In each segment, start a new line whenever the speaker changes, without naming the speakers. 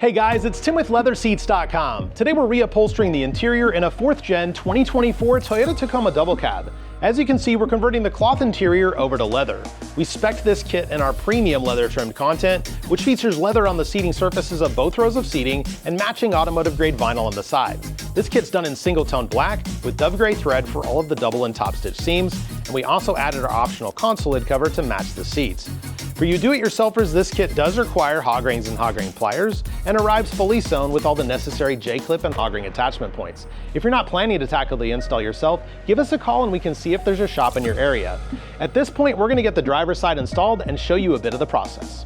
Hey guys, it's Tim with LeatherSeats.com. Today we're reupholstering the interior in a 4th Gen 2024 Toyota Tacoma double cab. As you can see, we're converting the cloth interior over to leather. We spec'd this kit in our premium leather trimmed content, which features leather on the seating surfaces of both rows of seating and matching automotive grade vinyl on the sides. This kit's done in single tone black with dove gray thread for all of the double and top stitch seams, and we also added our optional console lid cover to match the seats. For you do-it-yourselfers, this kit does require hog rings and hog ring pliers and arrives fully sewn with all the necessary J-clip and hog ring attachment points. If you're not planning to tackle the install yourself, give us a call and we can see if there's a shop in your area. At this point, we're going to get the driver's side installed and show you a bit of the process.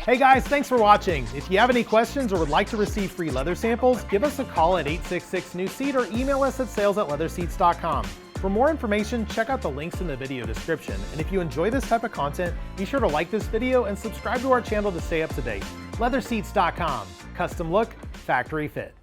Hey guys, thanks for watching. If you have any questions or would like to receive free leather samples, give us a call at 866-NEW-SEAT or email us at sales@LeatherSeats.com. For more information, check out the links in the video description. And if you enjoy this type of content, be sure to like this video and subscribe to our channel to stay up to date. LeatherSeats.com. Custom look, factory fit.